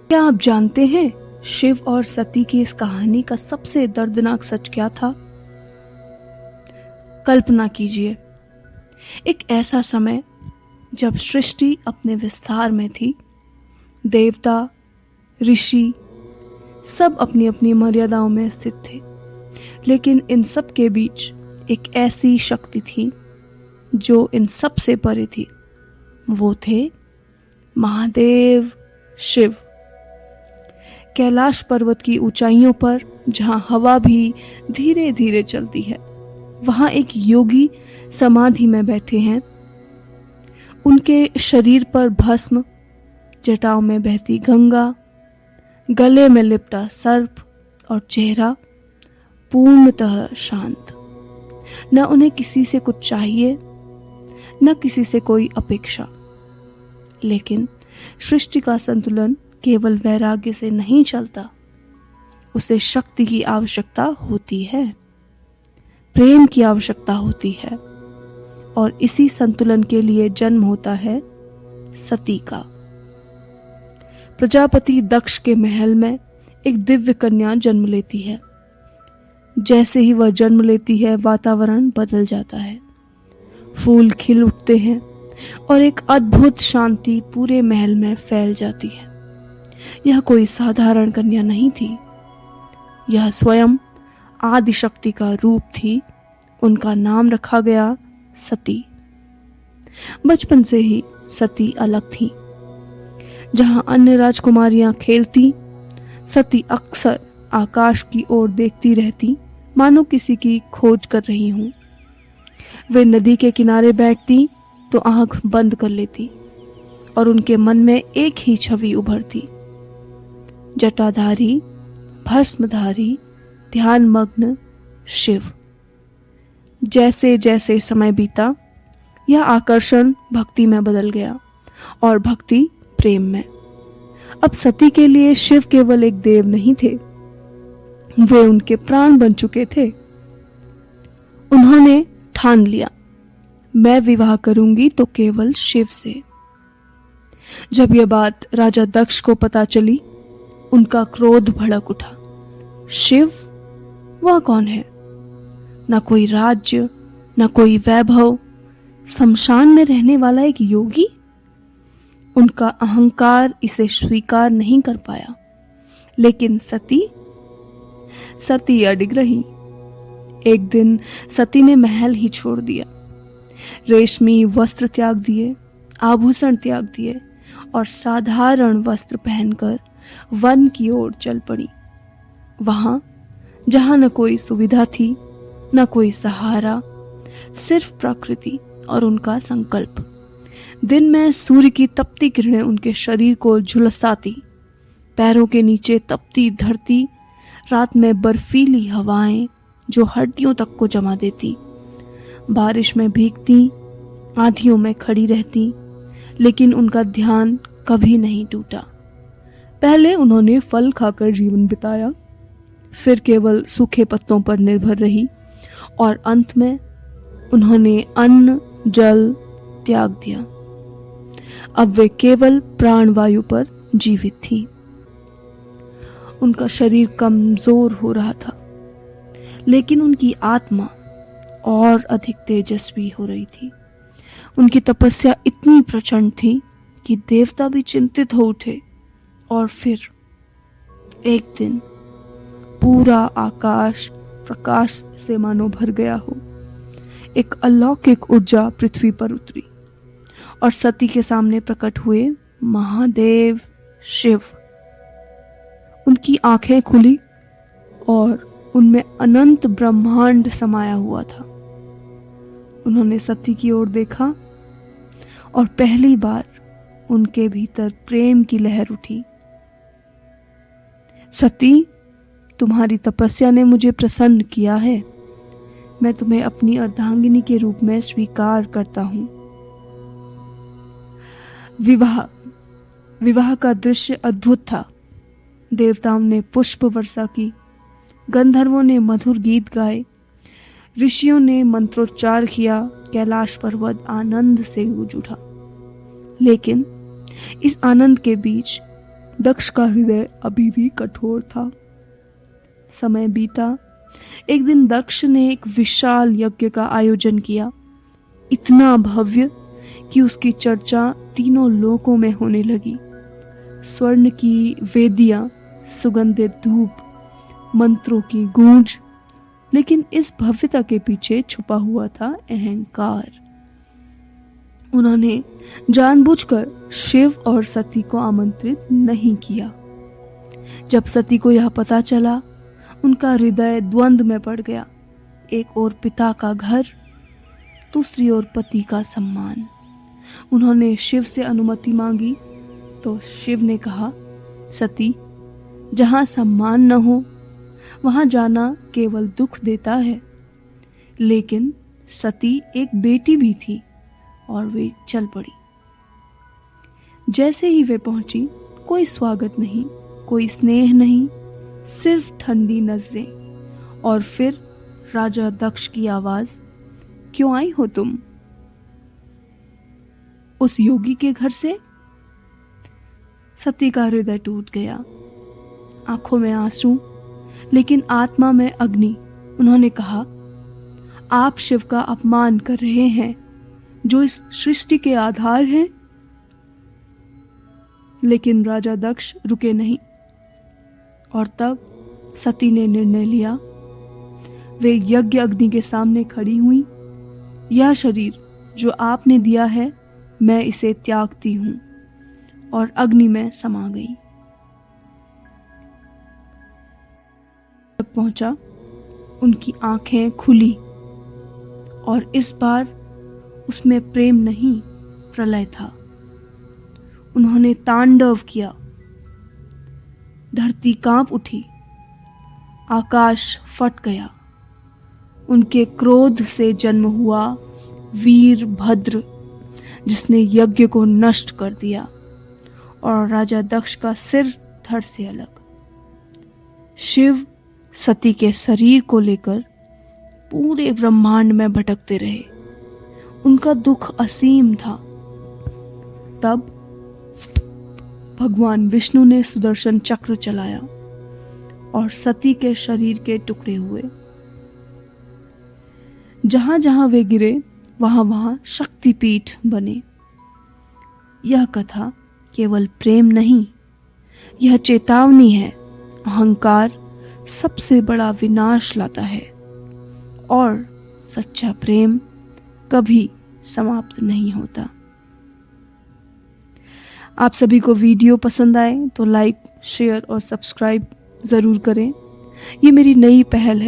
क्या आप जानते हैं शिव और सती की इस कहानी का सबसे दर्दनाक सच क्या था? कल्पना कीजिए, एक ऐसा समय जब सृष्टि अपने विस्तार में थी। देवता, ऋषि सब अपनी अपनी मर्यादाओं में स्थित थे, लेकिन इन सब के बीच एक ऐसी शक्ति थी जो इन सब से परे थी। वो थे महादेव शिव। कैलाश पर्वत की ऊंचाइयों पर, जहां हवा भी धीरे धीरे चलती है, वहां एक योगी समाधि में बैठे हैं। उनके शरीर पर भस्म, जटाओं में बहती गंगा, गले में लिपटा सर्प और चेहरा पूर्णतः शांत। न उन्हें किसी से कुछ चाहिए, न किसी से कोई अपेक्षा। लेकिन सृष्टि का संतुलन केवल वैराग्य से नहीं चलता, उसे शक्ति की आवश्यकता होती है, प्रेम की आवश्यकता होती है, और इसी संतुलन के लिए जन्म होता है सती का। प्रजापति दक्ष के महल में एक दिव्य कन्या जन्म लेती है। जैसे ही वह जन्म लेती है, वातावरण बदल जाता है, फूल खिल उठते हैं और एक अद्भुत शांति पूरे महल में फैल जाती है। यह कोई साधारण कन्या नहीं थी, यह स्वयं आदिशक्ति का रूप थी। उनका नाम रखा गया सती। बचपन से ही सती अलग थी। जहां अन्य राजकुमारियां खेलती, सती अक्सर आकाश की ओर देखती रहती, मानो किसी की खोज कर रही हूं। वे नदी के किनारे बैठती तो आंख बंद कर लेती और उनके मन में एक ही छवि उभरती, जटाधारी, भस्मधारी, ध्यानमग्न शिव। जैसे जैसे समय बीता, यह आकर्षण भक्ति में बदल गया और भक्ति प्रेम में। अब सती के लिए शिव केवल एक देव नहीं थे, वे उनके प्राण बन चुके थे। उन्होंने ठान लिया, मैं विवाह करूंगी तो केवल शिव से। जब यह बात राजा दक्ष को पता चली, उनका क्रोध भड़क उठा। शिव, वह कौन है? न कोई राज्य, न कोई वैभव, शमशान में रहने वाला एक योगी। उनका अहंकार इसे स्वीकार नहीं कर पाया। लेकिन सती अडिग रही। एक दिन सती ने महल ही छोड़ दिया, रेशमी वस्त्र त्याग दिए, आभूषण त्याग दिए और साधारण वस्त्र पहनकर वन की ओर चल पड़ी। वहां जहां न कोई सुविधा थी, न कोई सहारा, सिर्फ प्रकृति और उनका संकल्प। दिन में सूर्य की तपती किरणें उनके शरीर को झुलसाती, पैरों के नीचे तपती धरती, रात में बर्फीली हवाएं जो हड्डियों तक को जमा देती, बारिश में भीगती, आंधियों में खड़ी रहती, लेकिन उनका ध्यान कभी नहीं टूटा। पहले उन्होंने फल खाकर जीवन बिताया, फिर केवल सूखे पत्तों पर निर्भर रही और अंत में उन्होंने अन्न जल त्याग दिया। अब वे केवल प्राणवायु पर जीवित थी। उनका शरीर कमजोर हो रहा था, लेकिन उनकी आत्मा और अधिक तेजस्वी हो रही थी। उनकी तपस्या इतनी प्रचंड थी कि देवता भी चिंतित हो उठे। और फिर एक दिन पूरा आकाश प्रकाश से मानो भर गया हो। एक अलौकिक ऊर्जा पृथ्वी पर उतरी और सती के सामने प्रकट हुए महादेव शिव। उनकी आंखें खुली और उनमें अनंत ब्रह्मांड समाया हुआ था। उन्होंने सती की ओर देखा और पहली बार उनके भीतर प्रेम की लहर उठी। सती, तुम्हारी तपस्या ने मुझे प्रसन्न किया है। मैं तुम्हें अपनी अर्धांगिनी के रूप में स्वीकार करता हूं। विवाह का दृश्य अद्भुत था। देवताओं ने पुष्प वर्षा की, गंधर्वों ने मधुर गीत गाए, ऋषियों ने मंत्रोच्चार किया, कैलाश पर्वत आनंद से गूंज उठा। लेकिन इस आनंद के बीच दक्ष का हृदय अभी भी कठोर था। समय बीता। एक दिन दक्ष ने एक विशाल यज्ञ का आयोजन किया, इतना भव्य कि उसकी चर्चा तीनों लोकों में होने लगी। स्वर्ण की वेदियां, सुगंधित धूप, मंत्रों की गूंज, लेकिन इस भव्यता के पीछे छुपा हुआ था अहंकार। उन्होंने जानबूझकर शिव और सती को आमंत्रित नहीं किया। जब सती को यह पता चला, उनका हृदय द्वंद्व में पड़ गया। एक ओर पिता का घर, दूसरी ओर पति का सम्मान। उन्होंने शिव से अनुमति मांगी तो शिव ने कहा, सती, जहां सम्मान न हो वहां जाना केवल दुख देता है। लेकिन सती एक बेटी भी थी और वे चल पड़ी। जैसे ही वे पहुंची, कोई स्वागत नहीं, कोई स्नेह नहीं, सिर्फ ठंडी नजरें। और फिर राजा दक्ष की आवाज, क्यों आई हो तुम? उस योगी के घर से? सती का हृदय टूट गया, आंखों में आंसू, लेकिन आत्मा में अग्नि। उन्होंने कहा, आप शिव का अपमान कर रहे हैं, जो इस सृष्टि के आधार हैं। लेकिन राजा दक्ष रुके नहीं, और तब सती ने निर्णय लिया। वे यज्ञ अग्नि के सामने खड़ी हुई। यह शरीर जो आपने दिया है, मैं इसे त्यागती हूं, और अग्नि में समा गई। जब पहुंचा, उनकी आंखें खुली, और इस बार उसमें प्रेम नहीं, प्रलय था। उन्होंने तांडव किया। धरती कांप उठी, आकाश फट गया। उनके क्रोध से जन्म हुआ वीरभद्र, जिसने यज्ञ को नष्ट कर दिया, और राजा दक्ष का सिर धड़ से अलग। शिव सती के शरीर को लेकर पूरे ब्रह्मांड में भटकते रहे। उनका दुख असीम था। तब भगवान विष्णु ने सुदर्शन चक्र चलाया और सती के शरीर के टुकड़े हुए। जहां जहां वे गिरे, वहां वहां शक्तिपीठ बने। यह कथा केवल प्रेम नहीं, यह चेतावनी है। अहंकार सबसे बड़ा विनाश लाता है, और सच्चा प्रेम कभी समाप्त नहीं होता। आप सभी को वीडियो पसंद आए तो लाइक, शेयर और सब्सक्राइब ज़रूर करें। ये मेरी नई पहल है।